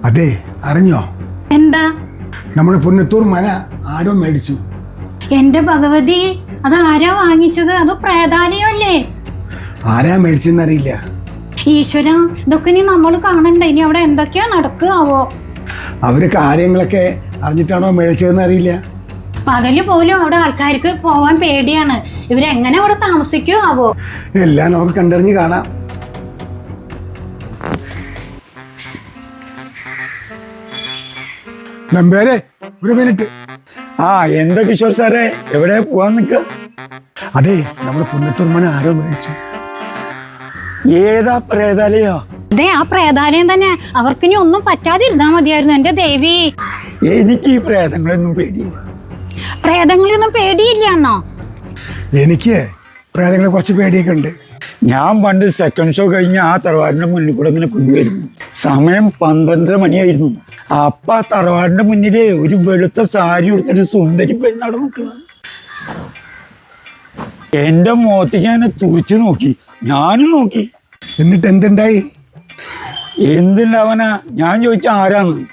അതെ, അറിഞ്ഞോ? എന്താ? നമ്മുടെ പുന്നത്തൂർ മന ആരോ മേടിച്ചു. എന്റെ ഭഗവതി, അത് ആരാ വാങ്ങിച്ചത്? അതോ പ്രേതാലയല്ലേ? ആരാ മേടിച്ചെന്നറിയില്ല. ഈശ്വര, ഇതൊക്കെ ഇനി നമ്മൾ കാണണ്ട. ഇനി അവിടെ എന്തൊക്കെയാ നടക്കുകയാവോ? അവര് കാര്യങ്ങളൊക്കെ അറിഞ്ഞിട്ടാണോ മേടിച്ചതെന്ന് അറിയില്ല. പകല് പോലും അവിടെ ആൾക്കാർക്ക് പോവാൻ പേടിയാണ്. ഇവരെങ്ങനെ അവിടെ താമസിക്കുവോ ആവോ? എല്ലാം നമുക്ക് കണ്ടറിഞ്ഞ് കാണാം. നമ്പേരെ, ഒരു മിനിറ്റ്. എന്താ കിഷോർ സാറേ, എവിടെ പോവാൻ നിക്ക? അതെ, നമ്മുടെ പുന്നത്തൂർ മന ആരോ മേടിച്ചു. ഏതാ പ്രേതാലയോ? അതെ, ആ പ്രേതാലയം തന്നെ. അവർക്കിനി ഒന്നും പറ്റാതിരുന്നാ മതിയായിരുന്നു. എന്റെ ദേവി, എനിക്ക് ഈ പ്രേതങ്ങളൊന്നും പേടിയില്ല. പ്രേതങ്ങളെയൊന്നും പേടിയില്ലാന്നോ? എനിക്ക് പ്രേതങ്ങളെ കുറച്ച് പേടിയൊക്കെ ഉണ്ട്. ഞാൻ പണ്ട് സെക്കൻഡ് ഷോ കഴിഞ്ഞ് ആ തറവാടിന്റെ മുന്നിൽ കൂടെ ഇങ്ങനെ കൊണ്ടുവരുന്നു. സമയം 12:30 മണിയായിരുന്നു. അപ്പ ആ തറവാടിന്റെ മുന്നില് ഒരു വെളുത്ത സാരി എടുത്തിട്ട് സുന്ദരി പെണ്ണവിടെ നിൽക്കണം. എന്റെ മുഖത്തേക്ക് ഞാൻ തുറിച്ചു നോക്കി. ഞാനും നോക്കി. എന്നിട്ട് എന്തുണ്ടായി? എന്തുണ്ടാവാനാ? ഞാൻ ചോദിച്ച ആരാന്ന്.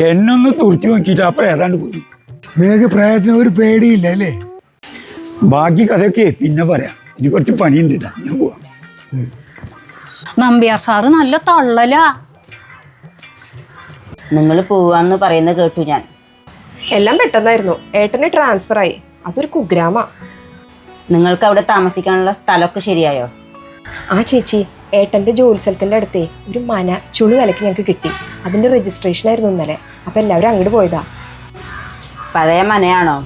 എന്നൊന്ന് തുറിച്ചു നോക്കിയിട്ട് അപ്പൊ ഏതാണ്ട് പോയി. നിങ്ങൾക്ക് പ്രേതത്തിന് ഒരു പേടിയില്ല അല്ലേ? ബാക്കി കഥയൊക്കെ പിന്നെ പറയാം. ഇനി കുറച്ച് പണിയുണ്ട്. ഞാൻ പോവാം. നമ്പ്യാർ സാറ് നല്ല തള്ളലാ. നിങ്ങൾ പോവാന്ന് പറയുന്നത് കേട്ടു ഞാൻ. എല്ലാം പെട്ടെന്നായിരുന്നു. ഏട്ടന് ട്രാൻസ്ഫർ ആയി. അതൊരു കുഗ്രാമ. നിങ്ങൾക്ക് അവിടെ താമസിക്കാനുള്ള സ്ഥലമൊക്കെ ശരിയായോ? ആ ചേച്ചി, ഏട്ടൻ്റെ ജോലി സ്ഥലത്തിൻ്റെ അടുത്തേ ഒരു മന ചുളു വിലക്ക് ഞങ്ങൾക്ക് കിട്ടി. അതിൻ്റെ രജിസ്ട്രേഷൻ ആയിരുന്നു ഇന്നലെ. അപ്പം എല്ലാവരും അങ്ങോട്ട് പോയതാ. പഴയ മനയാണോ?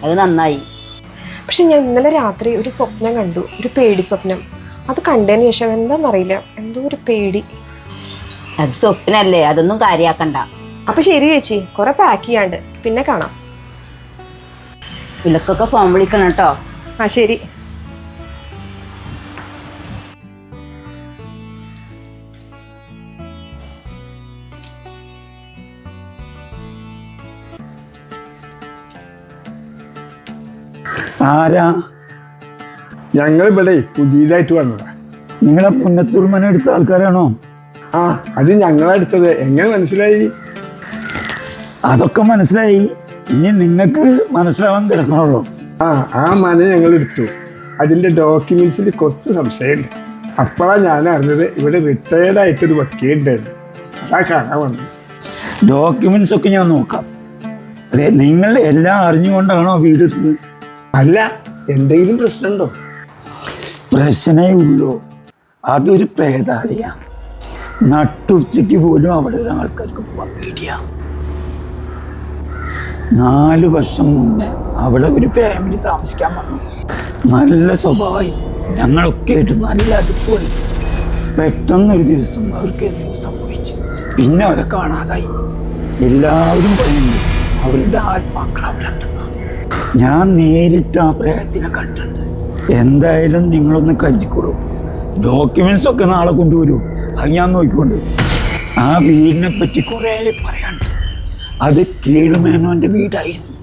അത് നന്നായി. പക്ഷെ ഞാൻ ഇന്നലെ രാത്രി ഒരു സ്വപ്നം കണ്ടു. ഒരു പേടി സ്വപ്നം. അത് കണ്ടതിന് ശേഷം എന്താണെന്നറിയില്ല, എന്തോ ഒരു പേടി. അത് സ്വപ്നല്ലേ, അതൊന്നും കാര്യാക്കണ്ട. അപ്പം ശരി ചേച്ചി, കുറെ പാക്ക് ചെയ്യാണ്ട്. പിന്നെ കാണാം. വിളക്കൊക്കെ ഫോൺ വിളിക്കണം കേട്ടോ. ആ ശരി. ആരാ? ഞങ്ങൾ ഇവിടെ പുതിയതായിട്ട് വന്നതാ. നിങ്ങളെ പുന്നത്തൂർ മന എടുത്ത ആൾക്കാരാണോ? ആ, അത് ഞങ്ങളെടുത്തത്. എങ്ങനെ മനസ്സിലായി? അതൊക്കെ മനസ്സിലായി. ഇനി നിങ്ങൾക്ക് മനസ്സിലാവാൻ കിടക്കണുള്ളൂ. ആ മന ഞങ്ങൾ എടുത്തു. അതിന്റെ ഡോക്യുമെന്റ്സിൽ കുറച്ച് സംശയമുണ്ട്. അപ്പോഴാണ് ഞാൻ അറിഞ്ഞത് ഇവിടെ റിട്ടയർഡ് ആയിട്ടൊരു വക്കീലുണ്ടായിരുന്നു. അതാ കാണാൻ വന്നത്. ഡോക്യുമെന്റ്സ് ഒക്കെ ഞാൻ നോക്കാം. അതെ, നിങ്ങൾ എല്ലാം അറിഞ്ഞുകൊണ്ടാണോ വീടെടുത്തത്? അല്ല, എന്തെങ്കിലും പ്രശ്നമുണ്ടോ? പ്രശ്നമേ ഉള്ളൂ. അതൊരു പ്രേതാലയ. നട്ടുച്ചയ്ക്ക് പോലും അവിടെ ആൾക്കാർക്ക് പോകാൻ പേടിയാ. 4 വർഷം മുന്നേ അവിടെ ഒരു ഫാമിലി താമസിക്കാൻ വന്നു. നല്ല സ്വഭാവമായി. ഞങ്ങളൊക്കെ ആയിട്ട് നല്ല അടുപ്പമായി. പെട്ടെന്നൊരു ദിവസം അവർക്ക് എന്തോ സംഭവിച്ചു. പിന്നെ അവരെ കാണാതായി. എല്ലാവരും പറയുന്നു അവരുടെ ആത്മാക്കൾ അവിടെ ഉണ്ടെന്ന്. ഞാൻ നേരിട്ട് ആ പ്രേതത്തിനെ കണ്ടിട്ടുണ്ട്. എന്തായാലും നിങ്ങളൊന്ന് കരുതിക്കൊള്ളൂ. ഡോക്യുമെന്റ്സ് ഒക്കെ നാളെ കൊണ്ടുവരൂ. അത് ഞാൻ നോക്കിക്കൊണ്ട്. ആ വീടിനെ പറ്റി കുറേ പറയാനുണ്ട്. അത് കേളുമേനോന്റെ വീടായിരുന്നു.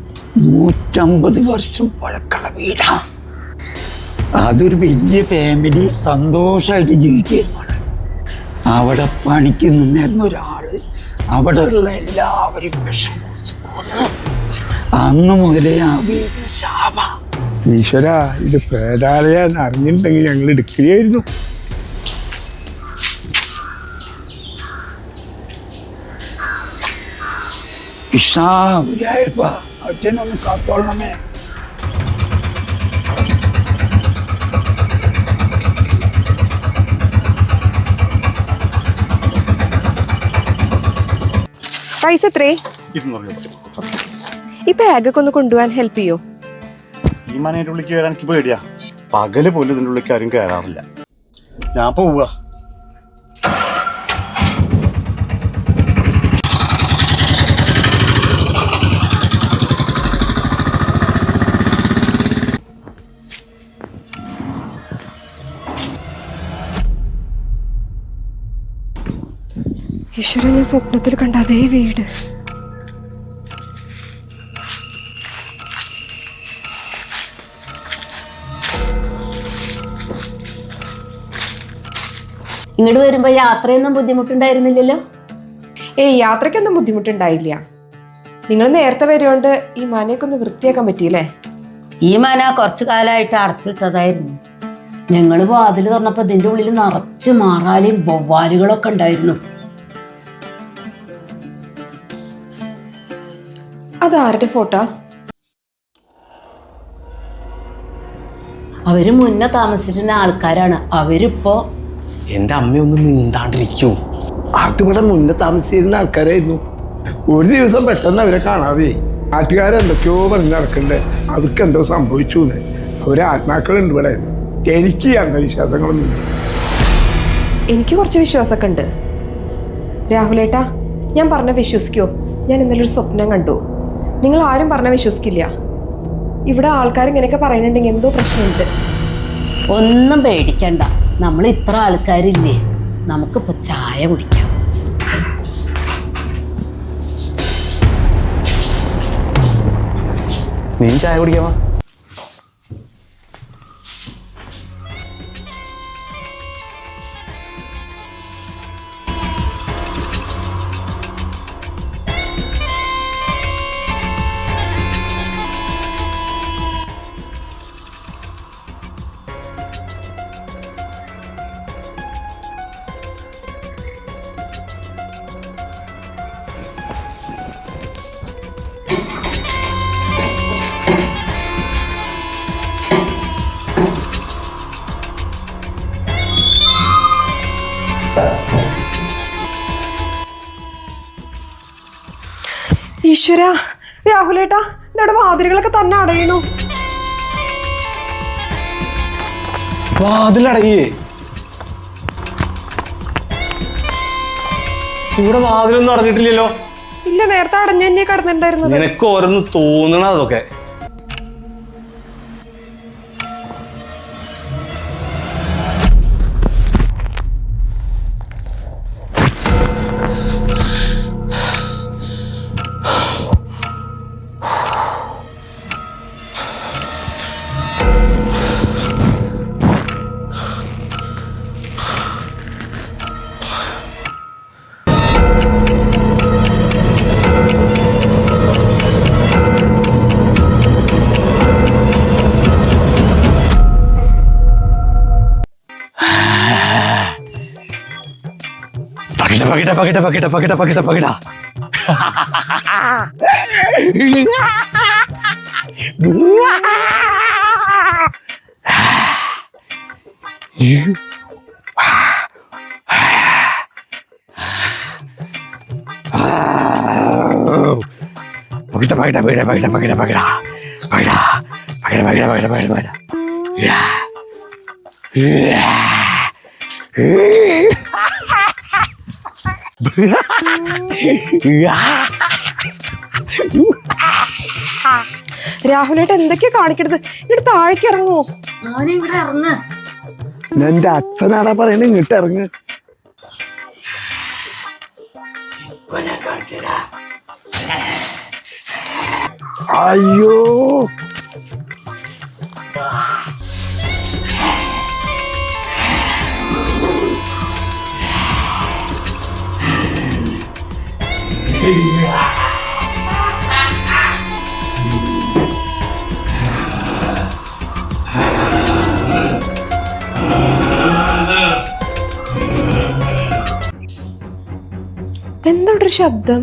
150 വർഷം പഴക്കമുള്ള വീടാ. അതൊരു വലിയ ഫാമിലി സന്തോഷമായിട്ട് ജീവിക്കുകയായിരുന്നു. അവിടെ പണിക്ക് നിന്നിരുന്ന ഒരാള് അവിടെ ഉള്ള എല്ലാവരും വിഷം കൊടുത്ത് കൊന്നു. അന്ന് മുതലേ ആ വീടിന് ശാപ. ഈശ്വര, ഇത് പ്രേതാലയെന്ന് അറിഞ്ഞിട്ടുണ്ടെങ്കിൽ ഞങ്ങൾ എടുക്കുകയായിരുന്നു. അച്ഛനൊന്ന് കാത്തോളണമേ. പൈസ എത്രേ? 200 രൂപ. ഈ ബാഗൊക്കെ ഒന്ന് കൊണ്ടുപോകാൻ ഹെൽപ്പ് ചെയ്യോ? ഈ മനയുടെ ഉള്ളിൽ കയറാൻ എനിക്ക് പേടിയാ. പകല് പോലും ഇതിൻ്റെ ഉള്ളിൽ ആരും കയറാറില്ല. ഞാൻ പോവുക. ഈശ്വരനെ സ്വപ്നത്തിൽ കണ്ട അതേ വീട്. ഇങ്ങോട്ട് വരുമ്പോ യാത്രയൊന്നും ബുദ്ധിമുട്ടുണ്ടായിരുന്നില്ലല്ലോ? ഏയ് യാത്രയ്ക്കൊന്നും ബുദ്ധിമുട്ടുണ്ടായില്ല. നിങ്ങൾ നേരത്തെ വരുകൊണ്ട് ഈ മനയൊക്കെ ഒന്ന് വൃത്തിയാക്കാൻ പറ്റിയില്ലേ? ഈ മന കുറച്ചു കാലമായിട്ട് അടച്ചിട്ടതായിരുന്നു. ഞങ്ങൾ വാതിൽ തുറന്നപ്പോൾ ഇതിൻ്റെ ഉള്ളിൽ നിറച്ച് മാറാലിയും വവ്വാലുകളൊക്കെ ഉണ്ടായിരുന്നു. അതാരുടെ ഫോട്ടോ? അവര് മുന്നേ താമസിച്ചിരുന്ന ആൾക്കാരാണ്. അവരിപ്പോ എൻ്റെ അമ്മയൊന്നും മിണ്ടാണ്ടിരിക്കൂ. അതിവിടെ മുന്നേ താമസിച്ചിരുന്ന ആൾക്കാരായിരുന്നു. ഒരു ദിവസം പെട്ടെന്ന് അവരെ കാണാതെ നാട്ടുകാരെന്തൊക്കെയോ പറഞ്ഞ് നടക്കണ്ടേ, അവർക്ക് എന്തോ സംഭവിച്ചു എന്ന്. അവരെ ആത്മാക്കളുണ്ട് ഇവിടെ. എനിക്ക് ഈ അന്ധവിശ്വാസങ്ങളൊന്നും ഇല്ല. എനിക്ക് കുറച്ച് വിശ്വാസമൊക്കെ ഉണ്ട്. രാഹുലേട്ടാ, ഞാൻ പറഞ്ഞ വിശ്വസിക്കോ? ഞാൻ ഇന്നലെ ഒരു സ്വപ്നം കണ്ടു. നിങ്ങൾ ആരും പറഞ്ഞാൽ വിശ്വസിക്കില്ല. ഇവിടെ ആൾക്കാർ ഇങ്ങനെയൊക്കെ പറയുന്നുണ്ടെങ്കിൽ എന്തോ പ്രശ്നമുണ്ട്. ഒന്നും പേടിക്കണ്ട, നമ്മൾ ഇത്ര ആൾക്കാരില്ലേ, നമുക്കിപ്പോ ചായ കുടിക്കാം. നീ ചായ കുടിക്കാമോ? ഈശ്വര, രാഹുലേട്ടാ, ഇവിടെ വാതിലുകളൊക്കെ തന്നെ അടയണു. വാതിലടങ്ങിയേ? ഇവിടെ വാതിലൊന്നും അടഞ്ഞിട്ടില്ലല്ലോ. ഇല്ല, നേരത്തെ അടഞ്ഞു തന്നെ കിടന്നിട്ടുണ്ടായിരുന്നത്. നിനക്ക് ഓരോന്ന് തോന്നണ അതൊക്കെ. പകിട പകിട പകിട പകിട പകിട പകിട പകിട പകിട പകിട പകിട പകിട പകിട പകിട പകിട പകിട പകിട പകിട പകിട പകിട രാഹുലേട്ട എന്തൊക്കെയാ കാണിക്കരുത്. ഇങ്ങോട്ട് താഴേക്ക് ഇറങ്ങോ. ഇവിടെ ഇറങ്ങ. എന്റെ അച്ഛനാടാ പറയണേ, ഇങ്ങോട്ട് ഇറങ്ങ്. അയ്യോ, എന്താ ഒരു ശബ്ദം?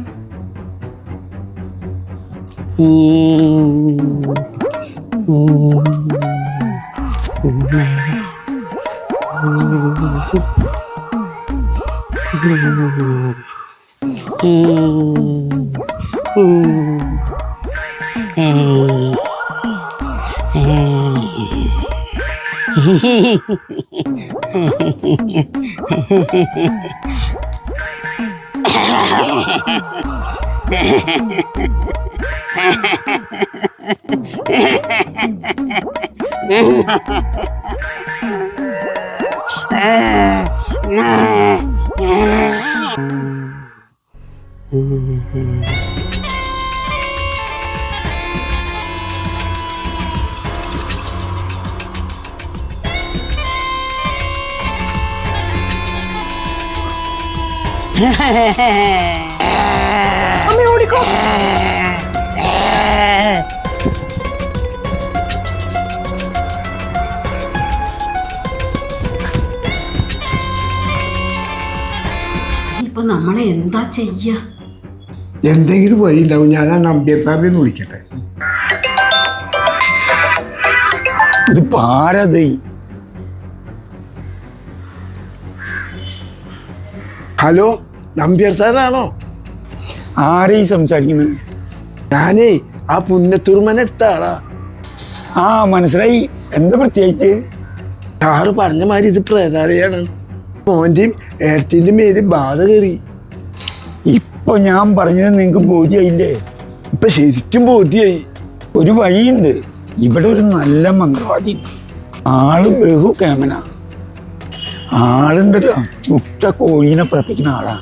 ഓടിക്കോ. ഇപ്പൊ നമ്മളെ എന്താ ചെയ്യാ? എന്തെങ്കിലും വഴി ഉണ്ടാവും. ഞാൻ ആ നമ്പ്യാർ സാറിനെ ഒന്ന് വിളിക്കട്ടെ. ഇത് പാരത്. ഹലോ, നമ്പ്യാർ സാറാണോ? ആരെയും സംസാരിക്കുന്നത്? ഞാനേ ആ പുന്നത്തൂർമന എടുത്ത ആളാ. ആ മനസ്സിലായി. എന്താ പ്രത്യേകിച്ച്? സാറ് പറഞ്ഞ മാതിരി ഇത് പ്രേതാലയാണ്. മോൻ്റെയും ഏടത്തിൻ്റെയും മേല് ബാധ കയറി. ഇപ്പൊ ഞാൻ പറഞ്ഞത് നിങ്ങൾക്ക് ബോധ്യായില്ലേ? ഇപ്പൊ ശരിക്കും ബോധ്യായി. ഒരു വഴിയുണ്ട്. ഇവിടെ ഒരു നല്ല മന്ത്രവാദി, ആള് ബഹു കേമന. ആളുണ്ടല്ലോ ചുട്ട കോഴീനെ പ്രപ്പിക്കുന്ന ആളാ.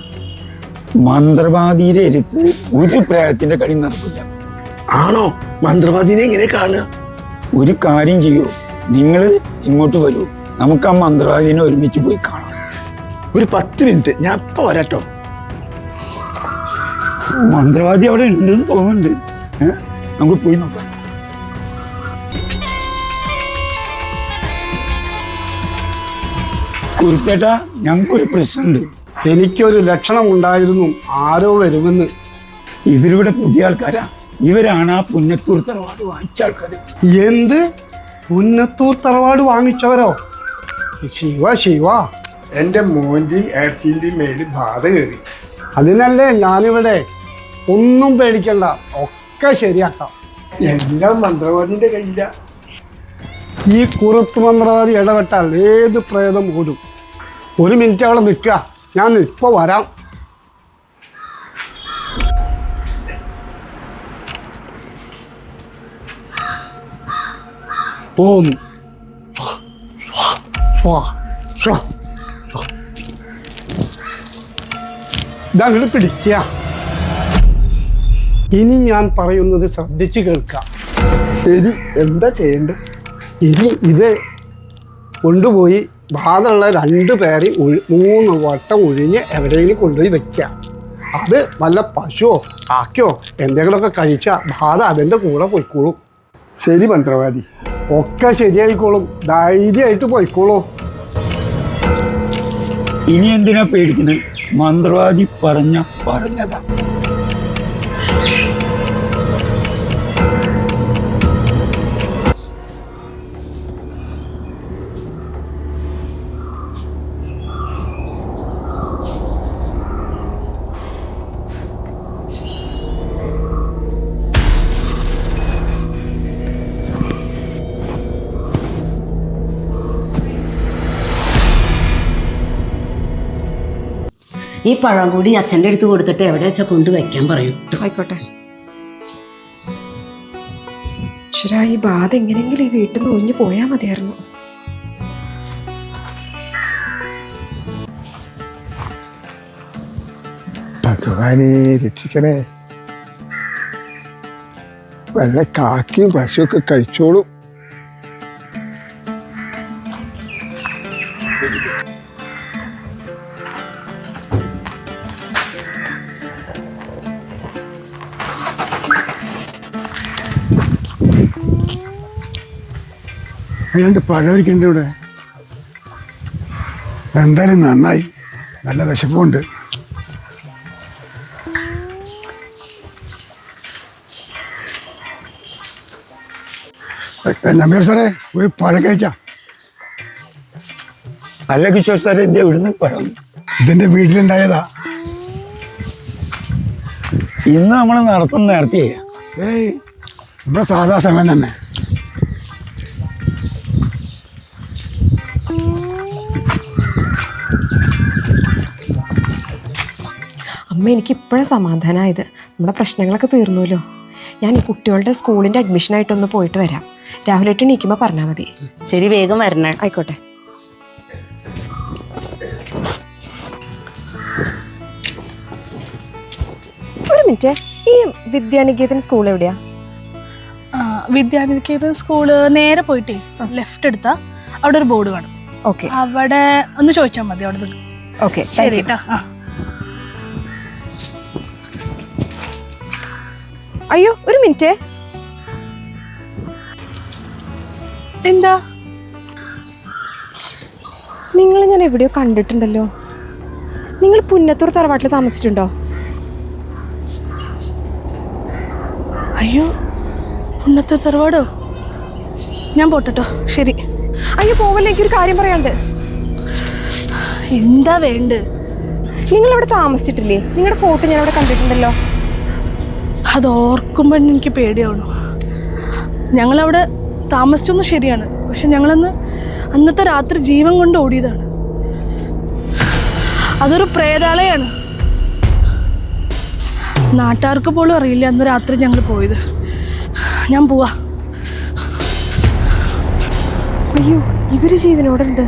മന്ത്രവാദിയുടെ അടുത്ത് ഒരു പ്രേതത്തിന്റെ കളി നടക്കില്ല. ആണോ? മന്ത്രവാദിനെ എങ്ങനെ കാണുക? ഒരു കാര്യം ചെയ്യൂ, നിങ്ങൾ ഇങ്ങോട്ട് വരൂ, നമുക്ക് ആ മന്ത്രവാദിനെ ഒരുമിച്ച് പോയി കാണാം. ഒരു 10 മിനിറ്റ്, ഞാൻ ഇപ്പൊ വരാട്ടോ. മന്ത്രവാദി അവിടെ ഉണ്ടെന്ന് തോന്നുന്നുണ്ട്. നമുക്ക് പോയി നോക്കാം. കുരുത്തേട്ടാ, ഞങ്ങൾക്കൊരു പ്രശ്നമുണ്ട്. എനിക്കൊരു ലക്ഷണം ഉണ്ടായിരുന്നു, ആരോ വരുമെന്ന്. ഇവരിവിടെ പുതിയ ആൾക്കാരാ. ഇവരാണ് ആ പുന്നത്തൂർ തറവാട് വാങ്ങിച്ച ആൾക്കാർ. എന്ത്? പുന്നത്തൂർ തറവാട് വാങ്ങിച്ചവരോ? ശിവ ശിവ. എൻ്റെ മോൻ്റെയും ഏടത്തിൻ്റെയും മേല് ബാധ കയറി. അതിനല്ലേ ഞാനിവിടെ. ഒന്നും പേടിക്കണ്ട, ഒക്കെ ശരിയാക്കാം. എല്ലാം മന്ത്രവാദിന്റെ കയ്യില. ഈ കുറുപ്പ് മന്ത്രവാദി ഇടപെട്ടാൽ ഏത് പ്രേതം ഓടും. ഒരു മിനിറ്റ് അവിടെ നിൽക്കുക, ഞാൻ ഇപ്പോൾ വരാം. ഓം ഇതങ്ങോട്ട് പിടിക്കുക. ഇനി ഞാൻ പറയുന്നത് ശ്രദ്ധിച്ച് കേൾക്കാം. ശരി, എന്താ ചെയ്യണ്ടേ? ഇനി ഇത് കൊണ്ടുപോയി ബാധയുള്ള 2 പേരെ 3 വട്ടം ഒഴിഞ്ഞ് എവിടെയെങ്കിലും കൊണ്ടുപോയി വെക്കുക. അത് വല്ല പശുവോ കാക്കയോ എന്തെങ്കിലുമൊക്കെ കഴിച്ചാൽ ബാധ അതിൻ്റെ കൂടെ പോയിക്കോളും. ശരി മന്ത്രവാദി. ഒക്കെ ശരിയായിക്കോളും, ധൈര്യമായിട്ട് പോയിക്കോളൂ. ഇനി എന്തിനാ പേടിക്കുന്നത്? മന്ത്രവാദി പറഞ്ഞതാ. ഈ പഴം കൂടി അച്ഛൻ്റെ അടുത്ത് കൊടുത്തിട്ട് എവിടെ വെച്ചാൽ കൊണ്ട് വെക്കാൻ പറയൂ. ആയിക്കോട്ടെ. ഈശ്വരാ, ഈ ബാധ എങ്ങനെയെങ്കിലും ഈ വീട്ടിൽ നിന്ന് ഒഴിഞ്ഞു പോയാൽ മതിയായിരുന്നു. ഭഗവാനെ രക്ഷിക്കണേ. വല്ല കാക്കയും പശുവൊക്കെ കഴിച്ചോളും. അല്ലാണ്ട് പഴവരിക്കുന്നുണ്ട് ഇവിടെ. എന്തായാലും നന്നായി, നല്ല വിശപ്പുണ്ട്. നമ്പ്യാർ സാറേ, ഒരു പഴം കഴിക്കാം. അല്ല കിഷോർ സാറേ, ഇത് എവിടുന്ന് പഴം? ഇതെന്റെ വീട്ടിലുണ്ടായതാ. ഇന്ന് നമ്മൾ നടത്തുന്ന നേരത്തെ. ഏയ്, നമ്മുടെ സാധാ സമയം തന്നെ. അമ്മ, എനിക്ക് ഇപ്പോഴാണ് സമാധാനമായത്. നമ്മുടെ പ്രശ്നങ്ങളൊക്കെ തീർന്നുല്ലോ. ഞാൻ ഈ കുട്ടികളുടെ സ്കൂളിൻ്റെ അഡ്മിഷനായിട്ടൊന്ന് പോയിട്ട് വരാം. രാഹുലേട്ട് എണീക്കുമ്പോൾ പറഞ്ഞാൽ മതി. ശരി, വേഗം വരണേ. ആയിക്കോട്ടെ. ഒരു മിനിറ്റ്, ഈ വിദ്യാനികേതൻ സ്കൂൾ എവിടെയാ? വിദ്യാനികേതൻ സ്കൂള് നേരെ പോയിട്ടേ ലെഫ്റ്റ് എടുത്താ അവിടെ ഒരു ബോർഡ് കാണും. ഓക്കെ, അവിടെ ഒന്ന് ചോദിച്ചാൽ മതി. അവിടെ ഓക്കെ, ശരി കേട്ടാ. അയ്യോ ഒരു മിനിറ്റ്. എന്താ? നിങ്ങൾ ഞാൻ എവിടെയോ കണ്ടിട്ടുണ്ടല്ലോ. നിങ്ങൾ പുന്നത്തൂർ തറവാട്ടിൽ താമസിച്ചിട്ടുണ്ടോ? അയ്യോ, ഇന്നത്തെ തറവാടോ? ഞാൻ പോട്ടോ. ശരി. അയ്യോ പോവല്ലേ, എനിക്കൊരു കാര്യം പറയാണ്ട്. എന്താ വേണ്ട? നിങ്ങൾ അവിടെ താമസിച്ചിട്ടില്ലേ? നിങ്ങളുടെ ഫോട്ടോ ഞാൻ അവിടെ കണ്ടിട്ടുണ്ടല്ലോ. അത് ഓർക്കുമ്പോൾ എനിക്ക് പേടിയാവണു. ഞങ്ങളവിടെ താമസിച്ചൊന്നും ശരിയാണ്, പക്ഷെ അന്നത്തെ രാത്രി ജീവൻ കൊണ്ട് ഓടിയതാണ്. അതൊരു പ്രേതാലയാണ്. നാട്ടുകാർക്ക് പോലും അറിയില്ല അന്ന് രാത്രി ഞങ്ങൾ പോയത്. ഞാൻ പോവാ. അയ്യോ ഇവര് ജീവനോടുണ്ട്.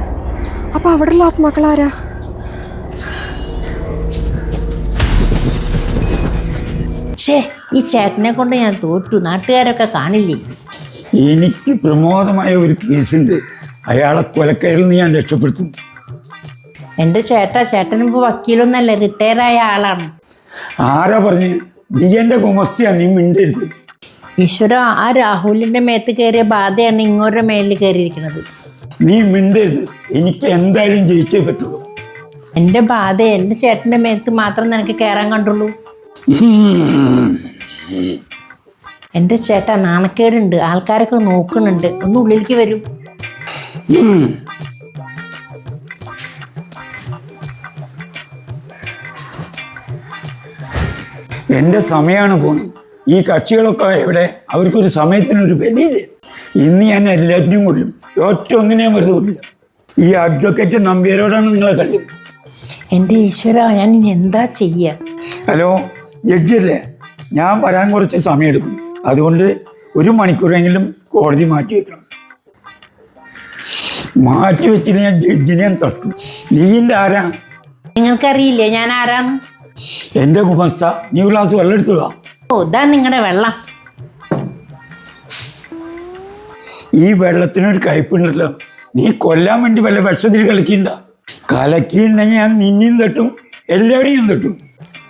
അപ്പൊ അവിടെയുള്ള ആത്മാക്കൾ ആരാ? ഈ ചേട്ടനെ കൊണ്ട് ഞാൻ തോറ്റു. നാട്ടുകാരൊക്കെ കാണില്ലേ? എനിക്ക് പ്രമോദമായ ഒരു കേസുണ്ട്. അയാളെ കൊലക്കയറിൽ നിന്ന് ഞാൻ രക്ഷപ്പെടുത്തും. എൻ്റെ ചേട്ടനിപ്പോൾ വക്കീലൊന്നല്ല, റിട്ടയറായ ആളാണ്. ആരാ പറഞ്ഞ്? നീ എൻ്റെ ഗുമസ്തിയാ, നീ മിണ്ടരുത്. ഈശ്വര, ആ രാഹുലിൻ്റെ മേത്ത് കയറിയ ബാധയാണ് ഇങ്ങോരുടെ മേലിൽ കയറിയിരിക്കുന്നത്. നീ മിണ്ടരുത്. എനിക്ക് എന്തായാലും ജയിച്ചേ പറ്റുള്ളൂ. എൻ്റെ ബാധ എൻ്റെ ചേട്ടൻ്റെ മേത്ത് മാത്രം നിനക്ക് കയറാൻ കണ്ടുള്ളൂ. എൻ്റെ ചേട്ടാ, നാണക്കേടുണ്ട്. ആൾക്കാരൊക്കെ നോക്കുന്നുണ്ട്. ഒന്ന് ഉള്ളിലേക്ക് വരൂ. എൻ്റെ സമയമാണ് പോകുന്നത്. ഈ കക്ഷികളൊക്കെ എവിടെ? അവർക്കൊരു സമയത്തിനൊരു വിലയില്ല. ഇന്ന് ഞാൻ എല്ലാറ്റിനും കൊല്ലും. ഒറ്റ ഒന്നിനെയും വെറുതെ കൊല്ലില്ല. ഈ അഡ്വക്കേറ്റ് നമ്പ്യാരോടാണ് നിങ്ങളെ കളി. എൻ്റെ ഈശ്വര, ഞാൻ ഇനി എന്താ ചെയ്യുക? ഹലോ, ജഡ്ജിയല്ലേ? ഞാൻ വരാൻ കുറച്ച് സമയമെടുക്കും. അതുകൊണ്ട് 1 മണിക്കൂറെങ്കിലും കോടതി മാറ്റി വെക്കണം. മാറ്റി വെച്ചിട്ട് ഞാൻ ജഡ്ജിനെ തട്ടും. നീൻ്റെ ആരാ? നിങ്ങൾക്കറിയില്ലേ ഞാൻ ആരാന്ന്? എൻ്റെ ഗുമസ്ത. നീ ഗ്ലാസ് വെള്ളം എടുത്തുക. ഓ, ഇതാ നിങ്ങളുടെ വെള്ളം. ഈ വെള്ളത്തിനൊരു കയ്പുണ്ടല്ലോ. നീ കൊല്ലാൻ വേണ്ടി വല്ല വിഷത്തിൽ കളിക്കണ്ട. കലക്കിയിട്ടുണ്ടെങ്കിൽ ഞാൻ നിന്നെയും തട്ടും, എല്ലാവരെയും തട്ടും.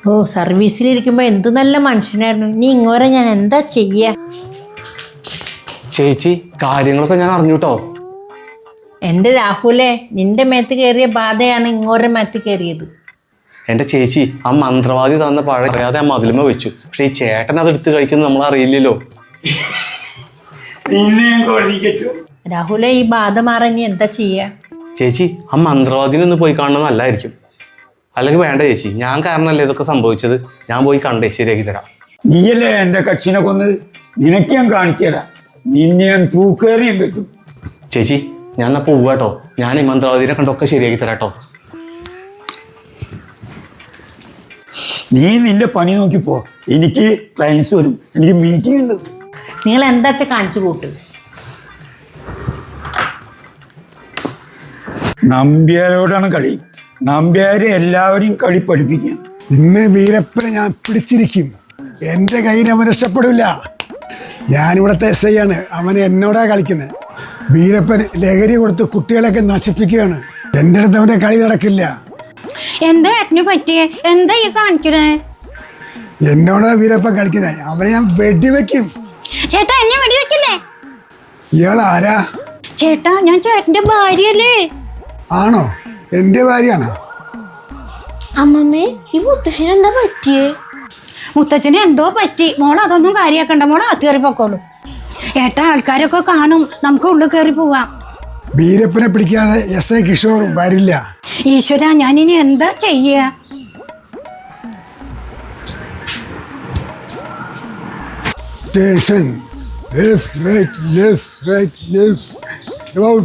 ഓ, സർവീസിലിരിക്കുമ്പോൾ എന്ത് നല്ല മനുഷ്യനായിരുന്നു. നീ ഇങ്ങോരെ ഞാൻ എന്താ ചെയ്യുക? ചേച്ചി, കാര്യങ്ങളൊക്കെ ഞാൻ അറിഞ്ഞൂട്ടോ. എൻ്റെ രാഹുലെ, നിന്റെ മേത്ത് കയറിയ ബാധയാണ് ഇങ്ങോരുടെ മേത്ത് കയറിയത്. എൻ്റെ ചേച്ചി, ആ മന്ത്രവാദി തന്ന പഴം അറിയാതെ ആ മതിലുമ വെച്ചു. പക്ഷെ ഈ ചേട്ടൻ അത് എടുത്ത് കഴിക്കുന്നത് നമ്മൾ അറിയില്ലല്ലോ. രാഹുലെ, ഈ ബാധ മാറാൻ നീ എന്താ ചെയ്യുക? ചേച്ചി, ആ മന്ത്രവാദിനെ ഒന്ന് പോയി കാണുന്നത് നല്ലതായിരിക്കും. അല്ലെങ്കിൽ വേണ്ട ചേച്ചി, ഞാൻ കാരണമല്ലേ ഇതൊക്കെ സംഭവിച്ചത്. ഞാൻ പോയി കണ്ടേ ശരിയാക്കി തരാം. നീയല്ലേ എൻ്റെ കക്ഷിനെ കൊന്നത്? നിനക്ക് ഞാൻ കാണിച്ചു തരാം. നിന്നെ ഞാൻ തൂക്കേറിയും കിട്ടും. ചേച്ചി, ഞാൻ എന്നാ പോവാട്ടോ. ഞാൻ ഈ മന്ത്രവാദിനെ കണ്ടൊക്കെ ശരിയാക്കി തരാട്ടോ. നീ നിന്റെ പണി നോക്കിപ്പോ. എനിക്ക് ക്ലയൻസ് വരും, എനിക്ക് മീറ്റിംഗ് ഉണ്ട്. നിങ്ങൾ എന്താ വെച്ചാൽ കാണിച്ചു കൂട്ട്. നമ്പ്യാരോടാണ് കളി. നമ്പ്യാരെ എല്ലാവരെയും കളി പഠിപ്പിക്കാം. ഇന്ന് വീരപ്പനെ ഞാൻ പിടിച്ചിരിക്കും. എൻ്റെ കയ്യിൽ അവൻ രക്ഷപ്പെടില്ല. ഞാനിവിടുത്തെ SI ആണ്. അവൻ എന്നോടാ കളിക്കുന്നത്. വീരപ്പൻ ലഹരി കൊടുത്ത് കുട്ടികളെയൊക്കെ നശിപ്പിക്കുകയാണ്. എൻ്റെ അടുത്ത് അവൻ്റെ കളി നടക്കില്ല. എന്താ ഏട്ടന് പറ്റിയേ? എന്താ ഈ കാണിക്കണേ? എന്നോടാ വീരപ്പൻ കളിക്കുന്നത്. അവനെ ഞാൻ വെടിവെക്കും. ചേട്ടാ, എന്നെ വെടിവെക്കില്ലേ? ഇയാൾ ആരാ? ചേട്ടാ, ഞാൻ ചേട്ടന്റെ ഭാര്യയല്ലേ? ആണോ? എൻ്റെ ഭാര്യയാണോ? അമ്മമ്മേ, ഈ മുത്തശ്ശന് എന്താ പറ്റിയേ? മുത്തച്ഛന് എന്തോ പറ്റി. മോള് അതൊന്നും കാര്യാക്കണ്ട. മോള് അകത്ത് കയറി പൊക്കോളൂ. ഏട്ടാ, ആൾക്കാരൊക്കെ കാണും. നമുക്ക് ഉള്ളിൽ കയറി പോവാം. വീരപ്പനെ പിടിക്കാതെ SI കിഷോർ വരില്ല. ഈശ്വര, ഞാനിനി എന്താ ചെയ്യുക? Attention. Left, right, left, right, left. About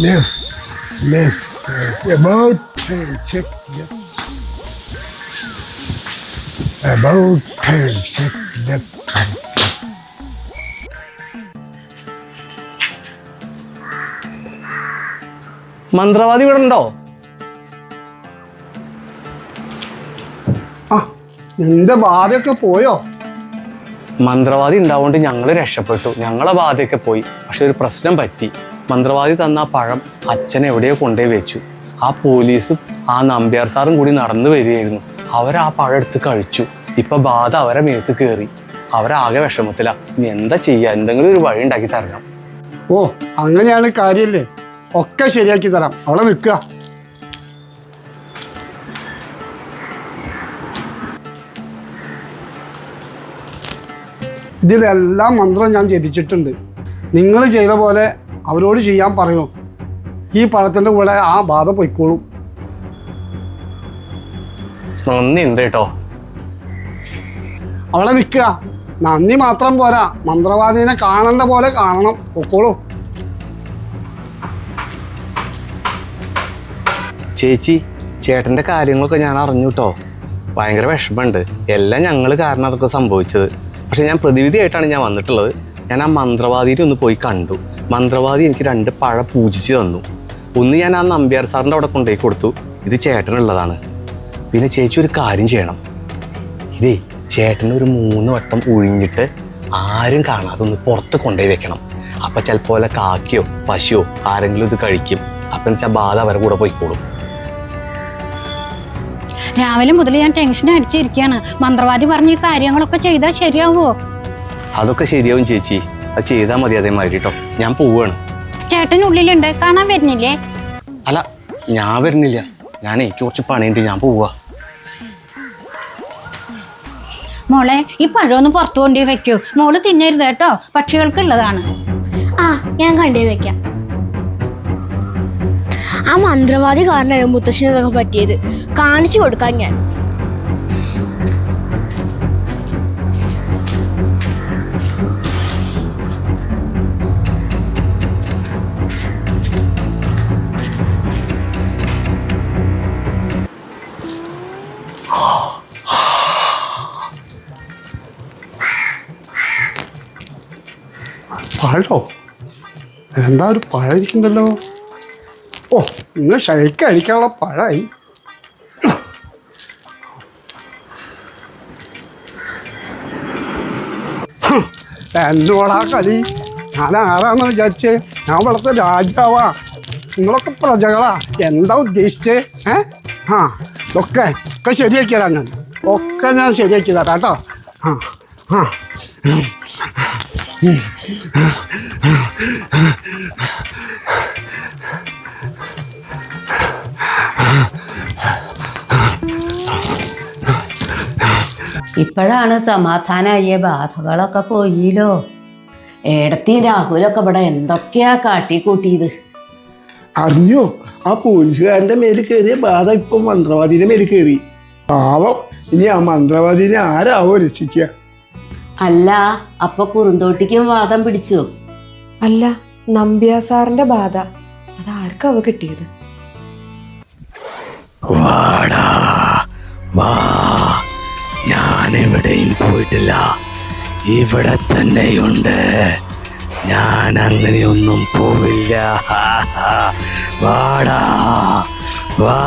left, left, right. About turn, check, left. About turn, check, left, right. മന്ത്രവാദി ഇവിടെ ഉണ്ടോ? ആ, നിന്റെ ബാധയൊക്കെ പോയോ? മന്ത്രവാദി ഉണ്ടാവുകൊണ്ട് ഞങ്ങൾ രക്ഷപ്പെട്ടു. ഞങ്ങളെ ബാധയൊക്കെ പോയി. പക്ഷെ ഒരു പ്രശ്നം പറ്റി. മന്ത്രവാദി തന്ന ആ പഴം അച്ഛനെ എവിടെയോ കൊണ്ടുപോയി വെച്ചു. ആ പോലീസും ആ നമ്പ്യാർ സാറും കൂടി നടന്നു വരികയായിരുന്നു. അവർ ആ പഴം എടുത്ത് കഴിച്ചു. ഇപ്പൊ ബാധ അവരെ മേത്ത് കയറി, അവരാകെ വിഷമത്തില. ഇനി എന്താ ചെയ്യാ? എന്തെങ്കിലും ഒരു വഴി ഉണ്ടാക്കി തരണം. ഓ അങ്ങനെയാണ് കാര്യല്ലേ, ഒക്കെ ശരിയാക്കി തരാം. അവിടെ നിൽക്കുക. ഇതിലെല്ലാം മന്ത്രം ഞാൻ ജപിച്ചിട്ടുണ്ട്. നിങ്ങൾ ചെയ്ത പോലെ അവരോട് ചെയ്യാൻ പറയൂ. ഈ പഴത്തിൻ്റെ കൂടെ ആ ബാധ പൊയ്ക്കോളും. നന്ദിയുണ്ട് കേട്ടോ. അവിടെ നിൽക്കുക. നന്ദി മാത്രം പോരാ, മന്ത്രവാദിനെ കാണേണ്ട പോലെ കാണണം. പൊക്കോളൂ. ചേച്ചി, ചേട്ടൻ്റെ കാര്യങ്ങളൊക്കെ ഞാൻ അറിഞ്ഞു കേട്ടോ. ഭയങ്കര വിഷമമുണ്ട്. എല്ലാം ഞങ്ങൾ കാരണം അതൊക്കെ സംഭവിച്ചത്. പക്ഷെ ഞാൻ പ്രതിവിധിയായിട്ടാണ് ഞാൻ വന്നിട്ടുള്ളത്. ഞാൻ ആ മന്ത്രവാദിനെ ഒന്ന് പോയി കണ്ടു. മന്ത്രവാദി എനിക്ക് 2 പഴം പൂജിച്ച് തന്നു. ഒന്ന് ഞാൻ ആ നമ്പ്യാർ സാറിൻ്റെ അവിടെ കൊണ്ടുപോയി കൊടുത്തു. ഇത് ചേട്ടനുള്ളതാണ്. പിന്നെ ചേച്ചി ഒരു കാര്യം ചെയ്യണം. ഇതേ ചേട്ടനൊരു 3 വട്ടം ഒഴിഞ്ഞിട്ട് ആരും കാണാതെ ഒന്ന് പുറത്ത് കൊണ്ടുപോയി വെക്കണം. അപ്പം ചിലപ്പോൾ കാക്കയോ പശുവോ ആരെങ്കിലും ഇത് കഴിക്കും. അപ്പം എന്ന് വെച്ചാൽ ബാധ അവരെ കൂടെ പോയിക്കോളും. രാവിലെ മുതൽ ഞാൻ ടെൻഷൻ അടിച്ചിരിക്കുകയാണ്. മന്ത്രവാദി പറഞ്ഞ ഈ കാര്യങ്ങളൊക്കെ ചെയ്താൽ ശരിയാവോ? അതൊക്കെ ശരിയാവും ചേച്ചി. അത് ചെയ്താൽ മതി അതേമാതിരി കേട്ടോ. ഞാൻ പോവുകയാണ്. ചേട്ടനുള്ളിലുണ്ട്, കാണാൻ വരുന്നില്ലേ? അല്ല, ഞാൻ വരുന്നില്ല. എനിക്ക് കുറച്ച് പണിയുണ്ട്. ഞാൻ പോവുക. മോളെ, ഈ പഴമൊന്ന് പുറത്തു കൊണ്ടുപോയി വെക്കൂ. മോള് തിന്നരുത് കേട്ടോ, പക്ഷികൾക്കുള്ളതാണ്. ആ ഞാൻ കണ്ടേ വെക്കാം. ആ മന്ത്രവാദി കാരണമാണ് മുത്തശ്ശനൊക്കെ പറ്റിയത്. കാണിച്ചു കൊടുക്കാൻ ഞാൻ. പഴോ? എന്താ ഒരു പഴം ഇരിക്കണ്ടല്ലോ. ഓ, ഇന്ന് ഷൈക്ക് അടിക്കാനുള്ള പഴമായി. എന്നോടാ കളി. ഞാൻ ആരാന്ന് വിചാരിച്ചേ? ഞാൻ ഇവിടുത്തെ രാജാവാ. നിങ്ങളൊക്കെ പ്രജകളാ. എന്താ ഉദ്ദേശിച്ചേ? ആ ഒക്കെ ശരിയാക്കി തരാം. ഒക്കെ ഞാൻ ശരിയാക്കി തരാം കേട്ടോ. ആ ആ ഇപ്പോഴാണ് സമാധാനായ ബാധകളൊക്കെ പോയില്ലോ. ഏടത്തി രാഹുലൊക്കെ ഇവിടെ എന്തൊക്കെയാ കാട്ടിക്കൂട്ടിയത് അറിഞ്ഞോ? ആ പോലീസുകാരൻ്റെ മേല് കയറിയ ബാധ ഇപ്പം മന്ത്രവാദിയുടെ മേല് കയറി. പാവം, ഇനി ആ മന്ത്രവാദിനെ ആരാവോ രക്ഷിക്കുക? അല്ല, അപ്പൊ കുറുന്തോട്ടിക്കും വാദം പിടിച്ചു? അല്ല, നമ്പ്യാർ സാറിന്റെ ബാധ അതാർക്കാവ കിട്ടിയത്? വാടാ വാ, ഞാനെവിടെയും പോയിട്ടില്ല, ഇവിടെ തന്നെയുണ്ട്. ഞാൻ അങ്ങനെയൊന്നും പോവില്ല. വാടാ വാ.